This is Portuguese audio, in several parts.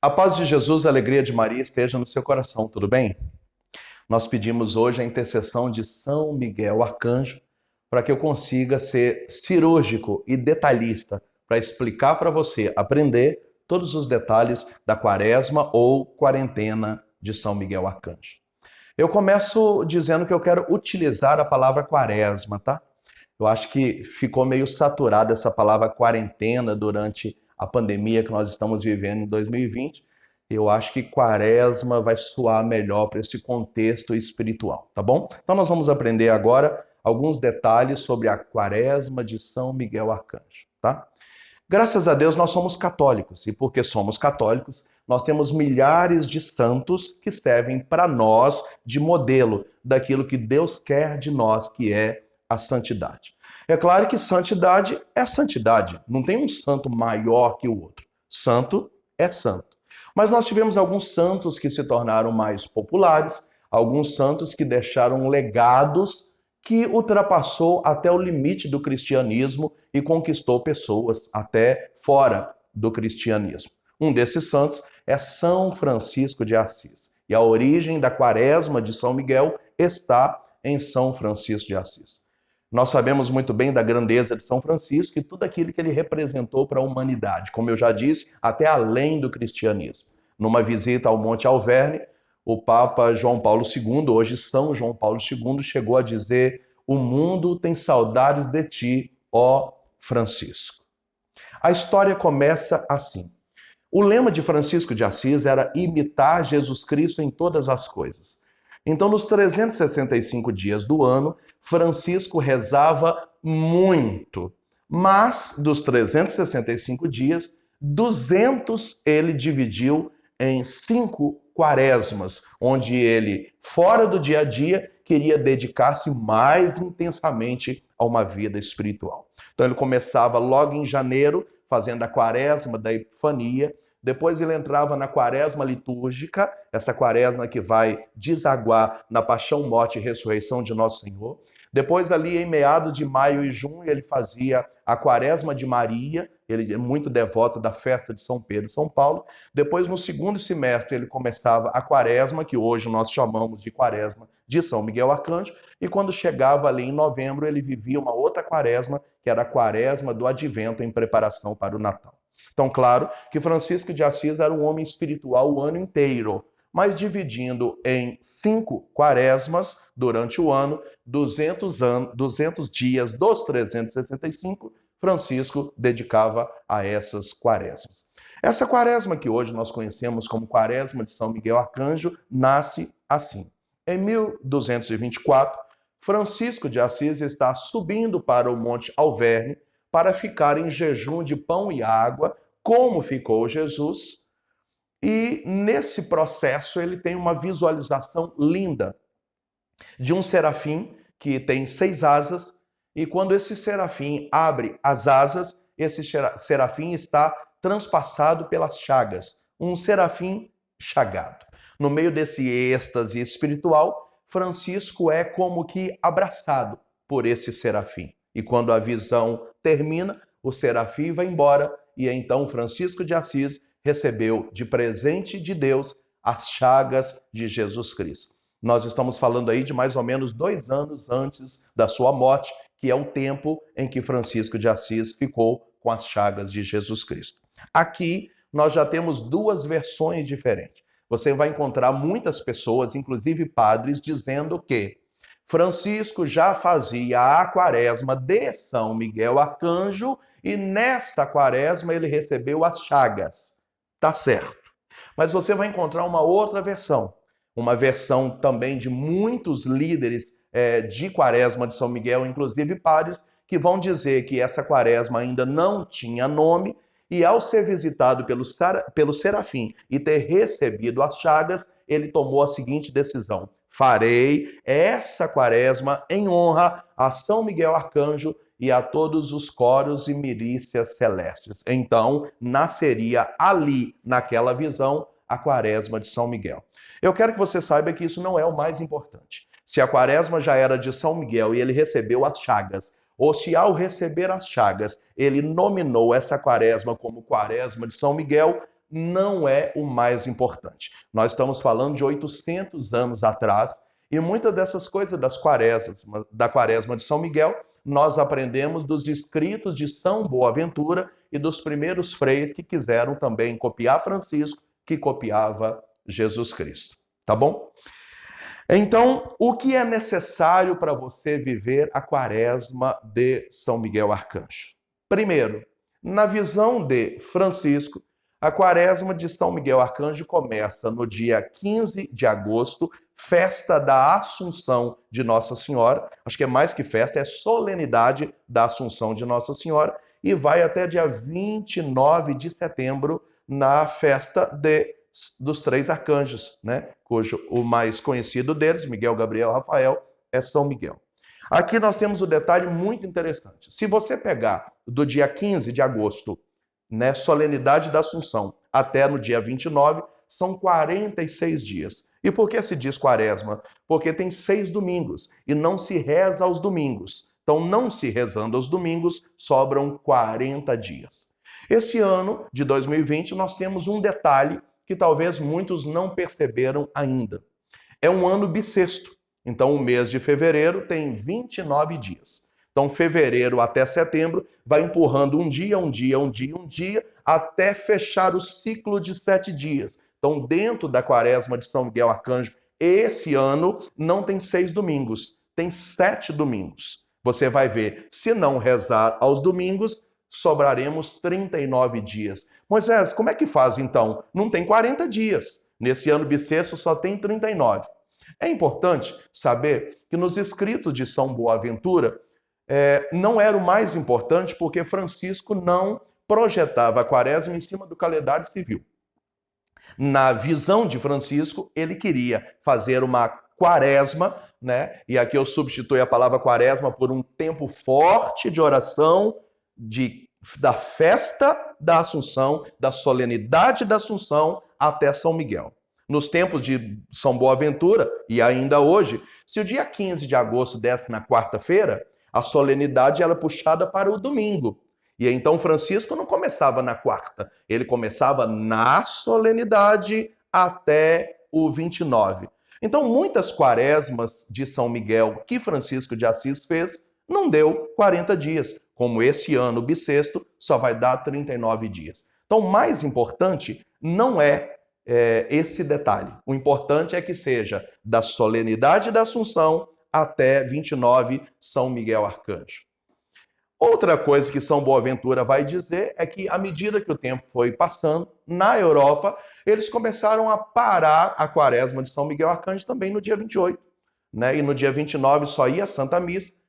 A paz de Jesus, a alegria de Maria esteja no seu coração, tudo bem? Nós pedimos hoje a intercessão de São Miguel Arcanjo para que eu consiga ser cirúrgico e detalhista para explicar para você, aprender todos os detalhes da quaresma ou quarentena de São Miguel Arcanjo. Eu começo dizendo que eu quero utilizar a palavra quaresma, tá? Eu acho que ficou meio saturada essa palavra quarentena durante a pandemia que nós estamos vivendo em 2020. Eu acho que quaresma vai soar melhor para esse contexto espiritual, tá bom? Então nós vamos aprender agora alguns detalhes sobre a quaresma de São Miguel Arcanjo, tá? Graças a Deus nós somos católicos e porque somos católicos, nós temos milhares de santos que servem para nós de modelo daquilo que Deus quer de nós, que é a santidade. É claro que santidade é santidade, não tem um santo maior que o outro. Santo é santo. Mas nós tivemos alguns santos que se tornaram mais populares, alguns santos que deixaram legados que ultrapassou até o limite do cristianismo e conquistou pessoas até fora do cristianismo. Um desses santos é São Francisco de Assis. E a origem da quaresma de São Miguel está em São Francisco de Assis. Nós sabemos muito bem da grandeza de São Francisco e tudo aquilo que ele representou para a humanidade, como eu já disse, até além do cristianismo. Numa visita ao Monte Alverne, o Papa João Paulo II, hoje São João Paulo II, chegou a dizer: "O mundo tem saudades de ti, ó Francisco." A história começa assim. O lema de Francisco de Assis era imitar Jesus Cristo em todas as coisas. Então, nos 365 dias do ano, Francisco rezava muito. Mas, dos 365 dias, 200 ele dividiu em 5 quaresmas, onde ele, fora do dia a dia, queria dedicar-se mais intensamente a uma vida espiritual. Então, ele começava logo em janeiro, fazendo a quaresma da Epifania. Depois ele entrava na quaresma litúrgica, essa quaresma que vai desaguar na paixão, morte e ressurreição de Nosso Senhor. Depois ali em meados de maio e junho ele fazia a quaresma de Maria, ele é muito devoto da festa de São Pedro e São Paulo. Depois no segundo semestre ele começava a quaresma, que hoje nós chamamos de quaresma de São Miguel Arcanjo, e quando chegava ali em novembro ele vivia uma outra quaresma, que era a quaresma do Advento em preparação para o Natal. Então, claro que Francisco de Assis era um homem espiritual o ano inteiro, mas dividindo em 5 quaresmas durante o ano, 200 dias dos 365, Francisco dedicava a essas quaresmas. Essa quaresma que hoje nós conhecemos como Quaresma de São Miguel Arcanjo nasce assim. Em 1224, Francisco de Assis está subindo para o Monte Alverne para ficar em jejum de pão e água, como ficou Jesus. E nesse processo ele tem uma visualização linda de um serafim que tem 6 asas, e quando esse serafim abre as asas, esse serafim está transpassado pelas chagas, um serafim chagado. No meio desse êxtase espiritual, Francisco é como que abraçado por esse serafim. E quando a visão termina, o serafim vai embora, e então Francisco de Assis recebeu de presente de Deus as chagas de Jesus Cristo. Nós estamos falando aí de mais ou menos 2 anos antes da sua morte, que é o tempo em que Francisco de Assis ficou com as chagas de Jesus Cristo. Aqui nós já temos 2 versões diferentes. Você vai encontrar muitas pessoas, inclusive padres, dizendo que Francisco já fazia a quaresma de São Miguel Arcanjo e nessa quaresma ele recebeu as chagas. Tá certo. Mas você vai encontrar uma outra versão, uma versão também de muitos líderes de quaresma de São Miguel, inclusive padres, que vão dizer que essa quaresma ainda não tinha nome e ao ser visitado pelo serafim e ter recebido as chagas, ele tomou a seguinte decisão: farei essa quaresma em honra a São Miguel Arcanjo e a todos os coros e milícias celestes. Então, nasceria ali, naquela visão, a quaresma de São Miguel. Eu quero que você saiba que isso não é o mais importante. Se a quaresma já era de São Miguel e ele recebeu as chagas, ou se ao receber as chagas ele nominou essa quaresma como quaresma de São Miguel, não é o mais importante. Nós estamos falando de 800 anos atrás e muitas dessas coisas da quaresma de São Miguel, nós aprendemos dos escritos de São Boaventura e dos primeiros freis que quiseram também copiar Francisco, que copiava Jesus Cristo. Tá bom? Então, o que é necessário para você viver a quaresma de São Miguel Arcanjo? Primeiro, na visão de Francisco, a quaresma de São Miguel Arcanjo começa no dia 15 de agosto, festa da Assunção de Nossa Senhora. Acho que é mais que festa, é solenidade da Assunção de Nossa Senhora. E vai até dia 29 de setembro, na festa dos três arcanjos, né? Cujo o mais conhecido deles, Miguel, Gabriel, Rafael, é São Miguel. Aqui nós temos um detalhe muito interessante. Se você pegar do dia 15 de agosto, né, solenidade da Assunção, até no dia 29, são 46 dias. E por que se diz quaresma? Porque tem 6 domingos e não se reza aos domingos. Então, não se rezando aos domingos, sobram 40 dias. Esse ano de 2020, nós temos um detalhe que talvez muitos não perceberam ainda. É um ano bissexto. Então, o mês de fevereiro tem 29 dias. Então, fevereiro até setembro vai empurrando um dia, até fechar o ciclo de 7 dias. Então, dentro da quaresma de São Miguel Arcanjo, esse ano não tem 6 domingos, tem 7 domingos. Você vai ver, se não rezar aos domingos, sobraremos 39 dias. Moisés, como é que faz então? Não tem 40 dias. Nesse ano bissexto só tem 39. É importante saber que nos escritos de São Boaventura, não era o mais importante porque Francisco não projetava a quaresma em cima do calendário civil. Na visão de Francisco, ele queria fazer uma quaresma, né? E aqui eu substitui a palavra quaresma por um tempo forte de oração, da festa da Assunção, da solenidade da Assunção até São Miguel. Nos tempos de São Boaventura, e ainda hoje, se o dia 15 de agosto desse na quarta-feira, a solenidade era puxada para o domingo. E então Francisco não começava na quarta, ele começava na solenidade até o 29. Então, muitas quaresmas de São Miguel que Francisco de Assis fez, não deu 40 dias. Como esse ano bissexto só vai dar 39 dias. Então, o mais importante não é esse detalhe. O importante é que seja da solenidade da Assunção até 29, São Miguel Arcanjo. Outra coisa que São Boaventura vai dizer é que, à medida que o tempo foi passando, na Europa, eles começaram a parar a quaresma de São Miguel Arcanjo também no dia 28. Né? E no dia 29 só ia a Santa Missa,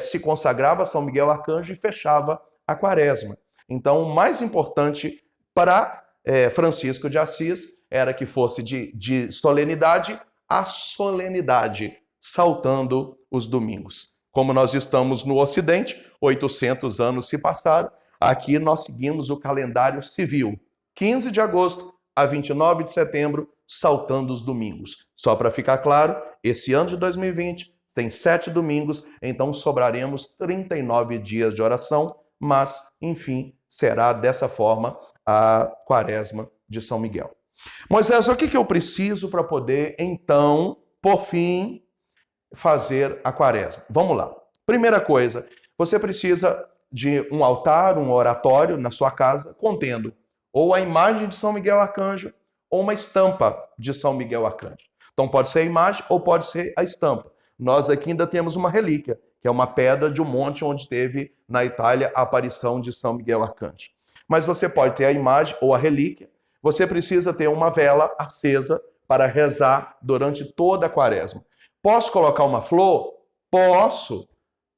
se consagrava a São Miguel Arcanjo e fechava a quaresma. Então, o mais importante para Francisco de Assis era que fosse de solenidade a solenidade, saltando os domingos. Como nós estamos no Ocidente, 800 anos se passaram, aqui nós seguimos o calendário civil. 15 de agosto a 29 de setembro, saltando os domingos. Só para ficar claro, esse ano de 2020 tem 7 domingos, então sobraremos 39 dias de oração, mas, enfim, será dessa forma a quaresma de São Miguel. Moisés, o que eu preciso para poder, então, por fim, fazer a quaresma? Vamos lá. Primeira coisa, você precisa de um altar, um oratório na sua casa, contendo ou a imagem de São Miguel Arcanjo ou uma estampa de São Miguel Arcanjo. Então pode ser a imagem ou pode ser a estampa. Nós aqui ainda temos uma relíquia, que é uma pedra de um monte onde teve na Itália a aparição de São Miguel Arcanjo. Mas você pode ter a imagem ou a relíquia. Você precisa ter uma vela acesa para rezar durante toda a quaresma. Posso colocar uma flor? Posso.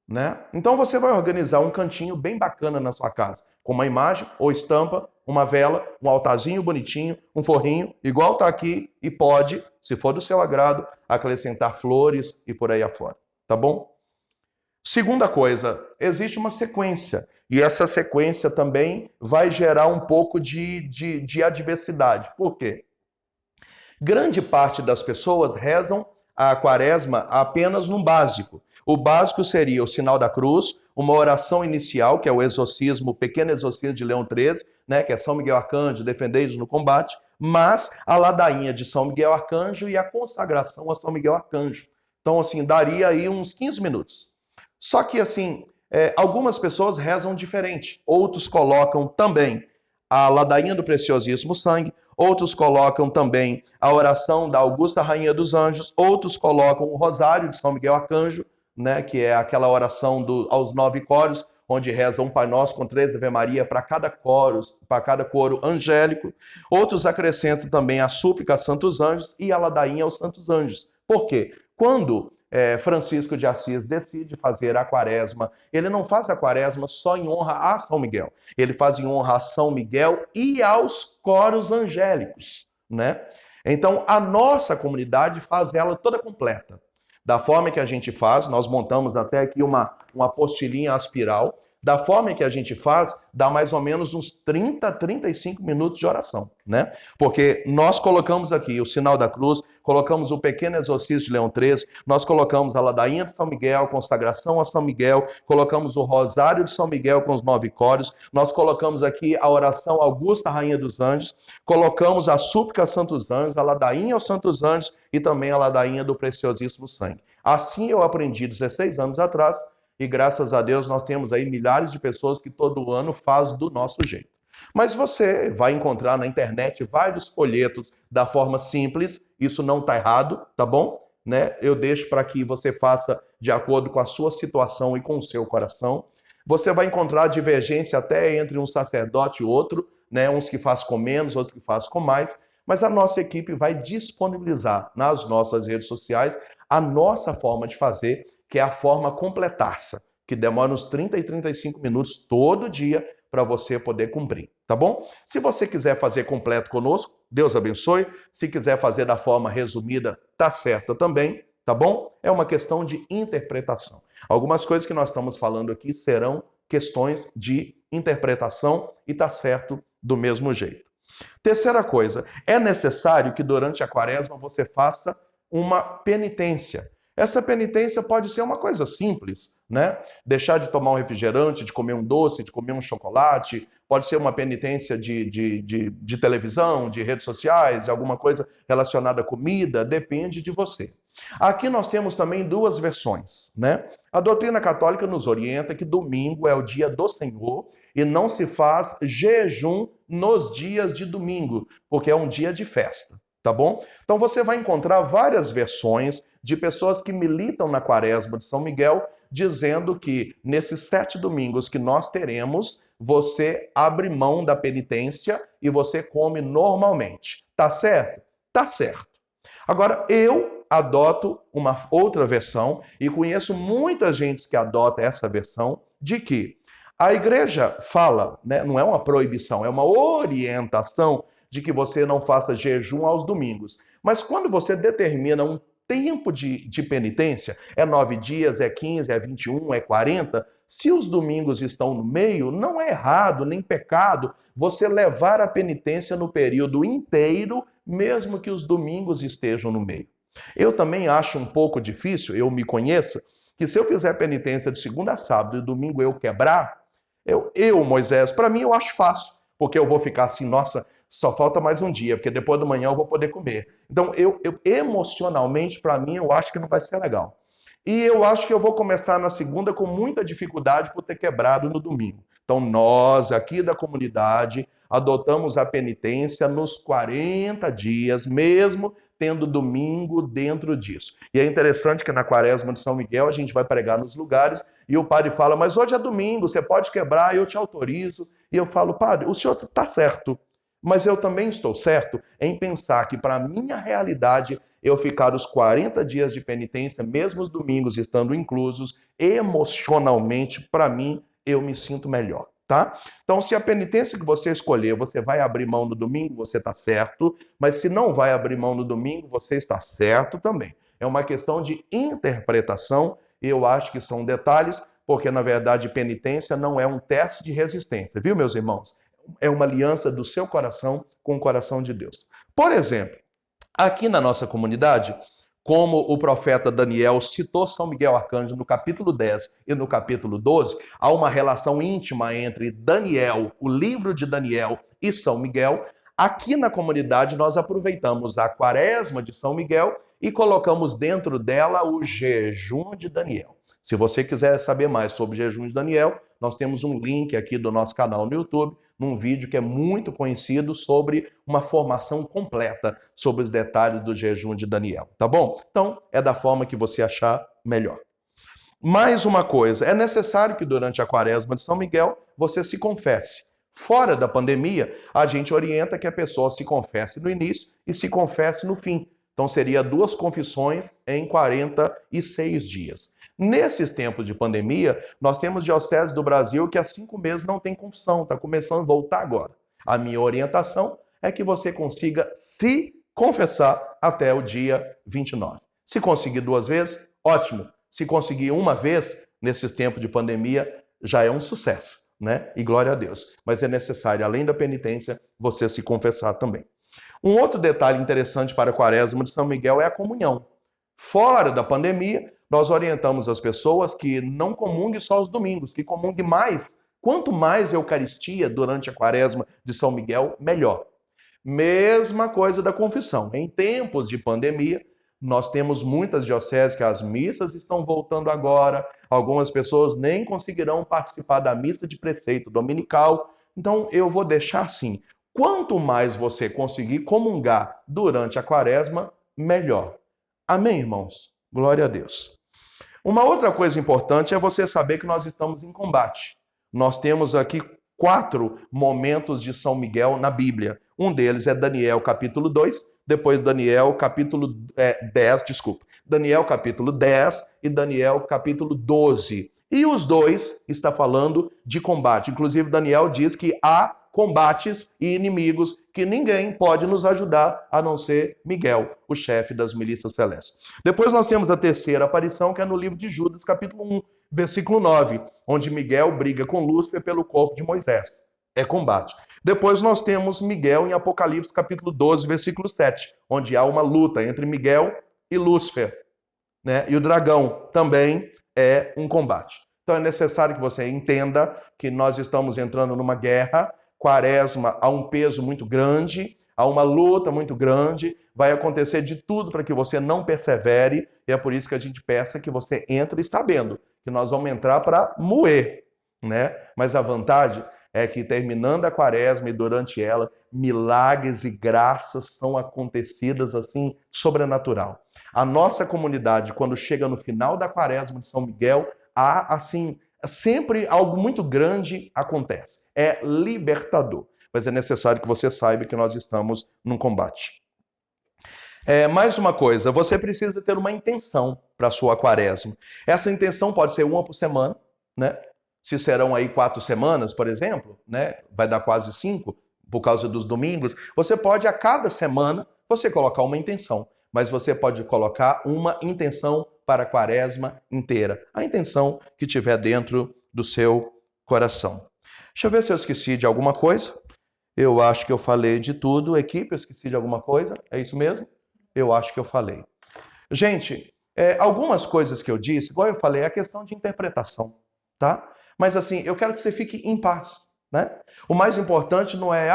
Né? Então você vai organizar um cantinho bem bacana na sua casa, com uma imagem ou estampa, uma vela, um altarzinho bonitinho, um forrinho, igual está aqui, e pode, se for do seu agrado, acrescentar flores e por aí afora. Tá bom? Segunda coisa, existe uma sequência. E essa sequência também vai gerar um pouco de adversidade. Por quê? Grande parte das pessoas rezam a quaresma apenas no básico. O básico seria o sinal da cruz, uma oração inicial, que é o exorcismo, o pequeno exorcismo de Leão XIII, né, que é São Miguel Arcanjo, defendei-nos no combate, mas a ladainha de São Miguel Arcanjo e a consagração a São Miguel Arcanjo. Então, assim, daria aí uns 15 minutos. Só que, assim, algumas pessoas rezam diferente. Outros colocam também a ladainha do preciosíssimo sangue, outros colocam também a oração da Augusta Rainha dos Anjos, outros colocam o Rosário de São Miguel Arcanjo, né, que é aquela oração aos 9 coros, onde reza um Pai Nosso com 3 Ave Maria para cada coro angélico. Outros acrescentam também a súplica aos Santos Anjos e a ladainha aos Santos Anjos. Por quê? Quando Francisco de Assis decide fazer a quaresma, ele não faz a quaresma só em honra a São Miguel, ele faz em honra a São Miguel e aos coros angélicos, né? Então, a nossa comunidade faz ela toda completa. Da forma que a gente faz, nós montamos até aqui uma apostilinha aspiral. Da forma que a gente faz, dá mais ou menos uns 30, 35 minutos de oração, né? Porque nós colocamos aqui o sinal da cruz, colocamos o pequeno exorcismo de Leão XIII, nós colocamos a ladainha de São Miguel, consagração a São Miguel, colocamos o rosário de São Miguel com os 9 coros, nós colocamos aqui a oração Augusta Rainha dos Anjos, colocamos a súplica aos Santos Anjos, a ladainha aos Santos Anjos e também a ladainha do preciosíssimo sangue. Assim eu aprendi 16 anos atrás, e graças a Deus nós temos aí milhares de pessoas que todo ano faz do nosso jeito. Mas você vai encontrar na internet vários folhetos da forma simples, isso não está errado, tá bom? Né? Eu deixo para que você faça de acordo com a sua situação e com o seu coração. Você vai encontrar divergência até entre um sacerdote e outro, né? Uns que faz com menos, outros que faz com mais, mas a nossa equipe vai disponibilizar nas nossas redes sociais a nossa forma de fazer, que é a forma completarça, que demora uns 30 e 35 minutos todo dia para você poder cumprir, tá bom? Se você quiser fazer completo conosco, Deus abençoe. Se quiser fazer da forma resumida, tá certa também, tá bom? É uma questão de interpretação. Algumas coisas que nós estamos falando aqui serão questões de interpretação e tá certo do mesmo jeito. Terceira coisa, é necessário que durante a quaresma você faça uma penitência. Essa penitência pode ser uma coisa simples, né? Deixar de tomar um refrigerante, de comer um doce, de comer um chocolate, pode ser uma penitência de televisão, de redes sociais, de alguma coisa relacionada à comida, depende de você. Aqui nós temos também duas versões, né? A doutrina católica nos orienta que domingo é o dia do Senhor e não se faz jejum nos dias de domingo, porque é um dia de festa, tá bom? Então você vai encontrar várias versões de pessoas que militam na quaresma de São Miguel, dizendo que nesses 7 domingos que nós teremos, você abre mão da penitência e você come normalmente. Tá certo? Tá certo. Agora, eu adoto uma outra versão e conheço muita gente que adota essa versão de que a igreja fala, né, não é uma proibição, é uma orientação de que você não faça jejum aos domingos. Mas quando você determina um tempo de penitência, é 9 dias, é 15, é 21, é 40, se os domingos estão no meio, não é errado nem pecado você levar a penitência no período inteiro, mesmo que os domingos estejam no meio. Eu também acho um pouco difícil, eu me conheço, que se eu fizer penitência de segunda a sábado e domingo eu quebrar, Moisés, para mim eu acho fácil, porque eu vou ficar assim, nossa, só falta mais um dia, porque depois da manhã eu vou poder comer. Então, eu emocionalmente, para mim, eu acho que não vai ser legal. E eu acho que eu vou começar na segunda com muita dificuldade por ter quebrado no domingo. Então, nós, aqui da comunidade, adotamos a penitência nos 40 dias, mesmo tendo domingo dentro disso. E é interessante que na quaresma de São Miguel a gente vai pregar nos lugares e o padre fala, mas hoje é domingo, você pode quebrar, eu te autorizo. E eu falo, padre, o senhor está certo, mas eu também estou certo em pensar que para a minha realidade, eu ficar os 40 dias de penitência, mesmo os domingos estando inclusos, emocionalmente, para mim, eu me sinto melhor, tá? Então, se a penitência que você escolher, você vai abrir mão no domingo, você está certo, mas se não vai abrir mão no domingo, você está certo também. É uma questão de interpretação, e eu acho que são detalhes, porque, na verdade, penitência não é um teste de resistência, viu, meus irmãos? É uma aliança do seu coração com o coração de Deus. Por exemplo, aqui na nossa comunidade, como o profeta Daniel citou São Miguel Arcanjo no capítulo 10 e no capítulo 12, há uma relação íntima entre Daniel, o livro de Daniel e São Miguel. Aqui na comunidade nós aproveitamos a quaresma de São Miguel e colocamos dentro dela o jejum de Daniel. Se você quiser saber mais sobre o jejum de Daniel, nós temos um link aqui do nosso canal no YouTube, num vídeo que é muito conhecido sobre uma formação completa sobre os detalhes do jejum de Daniel, tá bom? Então, é da forma que você achar melhor. Mais uma coisa, é necessário que durante a quaresma de São Miguel você se confesse. Fora da pandemia, a gente orienta que a pessoa se confesse no início e se confesse no fim. Então, seria 2 confissões em 46 dias. Nesses tempos de pandemia, nós temos dioceses do Brasil que há 5 meses não tem confissão, está começando a voltar agora. A minha orientação é que você consiga se confessar até o dia 29. Se conseguir 2 vezes, ótimo. Se conseguir uma vez, nesses tempos de pandemia, já é um sucesso, né? E glória a Deus. Mas é necessário, além da penitência, você se confessar também. Um outro detalhe interessante para a quaresma de São Miguel é a comunhão. Fora da pandemia, nós orientamos as pessoas que não comunguem só os domingos, que comunguem mais. Quanto mais Eucaristia durante a quaresma de São Miguel, melhor. Mesma coisa da confissão. Em tempos de pandemia, nós temos muitas dioceses que as missas estão voltando agora, algumas pessoas nem conseguirão participar da missa de preceito dominical. Então, eu vou deixar assim: quanto mais você conseguir comungar durante a quaresma, melhor. Amém, irmãos? Glória a Deus. Uma outra coisa importante é você saber que nós estamos em combate. Nós temos aqui 4 momentos de São Miguel na Bíblia. Um deles é Daniel capítulo 2, depois Daniel capítulo 10, desculpa. Daniel capítulo 10 e Daniel capítulo 12. E os dois está falando de combate. Inclusive Daniel diz que há combates e inimigos que ninguém pode nos ajudar a não ser Miguel, o chefe das milícias celestes. Depois nós temos a terceira aparição, que é no livro de Judas, capítulo 1, versículo 9, onde Miguel briga com Lúcifer pelo corpo de Moisés. É combate. Depois nós temos Miguel em Apocalipse, capítulo 12, versículo 7, onde há uma luta entre Miguel e Lúcifer, né? E o dragão também é um combate. Então é necessário que você entenda que nós estamos entrando numa guerra. Quaresma há um peso muito grande, há uma luta muito grande, vai acontecer de tudo para que você não persevere, e é por isso que a gente peça que você entre sabendo que nós vamos entrar para moer, né? Mas a vantagem é que terminando a quaresma e durante ela, milagres e graças são acontecidas assim, sobrenatural. A nossa comunidade, quando chega no final da quaresma de São Miguel, há assim, sempre algo muito grande acontece. É libertador. Mas é necessário que você saiba que nós estamos num combate. Mais uma coisa, você precisa ter uma intenção para a sua quaresma. Essa intenção pode ser uma por semana, né? Se serão aí 4 semanas, por exemplo, né? Vai dar quase 5 por causa dos domingos. Você pode, a cada semana, você colocar uma intenção. Mas você pode colocar uma intenção para a quaresma inteira. A intenção que tiver dentro do seu coração. Deixa eu ver se eu esqueci de alguma coisa. Eu acho que eu falei de tudo. Equipe, eu esqueci de alguma coisa? É isso mesmo? Eu acho que eu falei. Gente, algumas coisas que eu disse, igual eu falei, é a questão de interpretação, tá? Mas assim, eu quero que você fique em paz, né? O mais importante não é,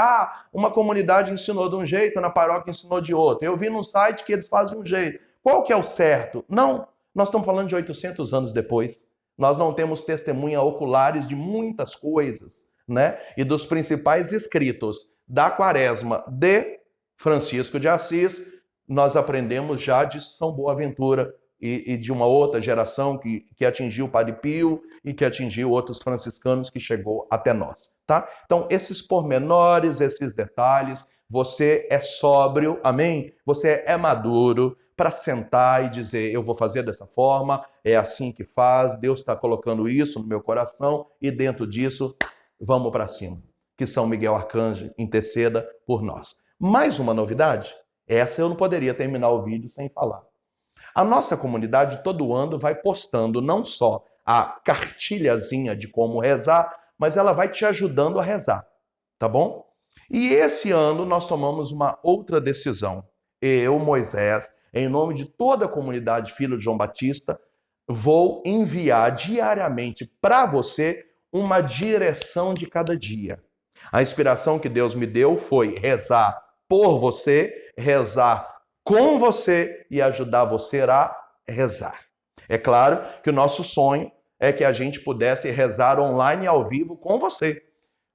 uma comunidade ensinou de um jeito, na paróquia ensinou de outro. Eu vi no site que eles fazem de um jeito. Qual que é o certo? Não, nós estamos falando de 800 anos depois. Nós não temos testemunha oculares de muitas coisas, né? E dos principais escritos da Quaresma de Francisco de Assis, nós aprendemos já de São Boaventura e de uma outra geração que atingiu o Padre Pio e que atingiu outros franciscanos que chegou até nós, tá? Então, esses pormenores, esses detalhes, você é sóbrio, amém? Você é maduro para sentar e dizer, eu vou fazer dessa forma, é assim que faz, Deus está colocando isso no meu coração e dentro disso, vamos para cima. Que São Miguel Arcanjo interceda por nós. Mais uma novidade? Essa eu não poderia terminar o vídeo sem falar. A nossa comunidade todo ano vai postando não só a cartilhazinha de como rezar, mas ela vai te ajudando a rezar, tá bom? E esse ano nós tomamos uma outra decisão. Eu, Moisés, em nome de toda a comunidade Filho de João Batista, vou enviar diariamente para você uma direção de cada dia. A inspiração que Deus me deu foi rezar por você, rezar com você e ajudar você a rezar. É claro que o nosso sonho é que a gente pudesse rezar online ao vivo com você.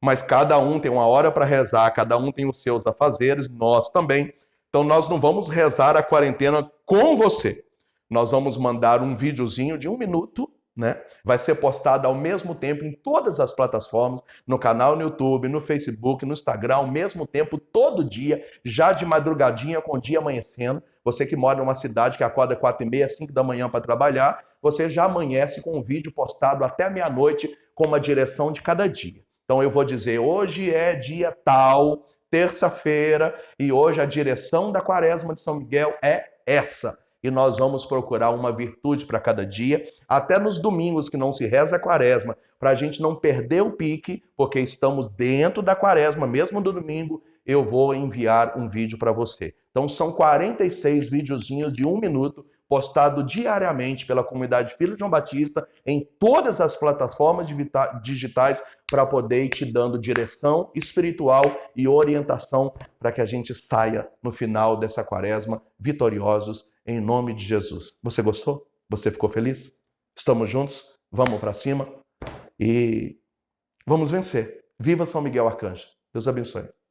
Mas cada um tem uma hora para rezar, cada um tem os seus afazeres, nós também. Então nós não vamos rezar a quarentena com você. Nós vamos mandar um videozinho de 1 minuto, né? Vai ser postado ao mesmo tempo em todas as plataformas, no canal no YouTube, no Facebook, no Instagram, ao mesmo tempo, todo dia, já de madrugadinha com o dia amanhecendo. Você que mora numa cidade que acorda 4h30, 5 da manhã para trabalhar, você já amanhece com um vídeo postado até meia-noite com uma direção de cada dia. Então eu vou dizer, hoje é dia tal, terça-feira, e hoje a direção da Quaresma de São Miguel é essa. E nós vamos procurar uma virtude para cada dia, até nos domingos que não se reza a Quaresma, para a gente não perder o pique, porque estamos dentro da Quaresma, mesmo no domingo, eu vou enviar um vídeo para você. Então são 46 videozinhos de 1 minuto, postado diariamente pela comunidade Filho de João Batista em todas as plataformas digitais para poder ir te dando direção espiritual e orientação para que a gente saia no final dessa quaresma vitoriosos em nome de Jesus. Você gostou? Você ficou feliz? Estamos juntos? Vamos para cima e vamos vencer. Viva São Miguel Arcanjo. Deus abençoe.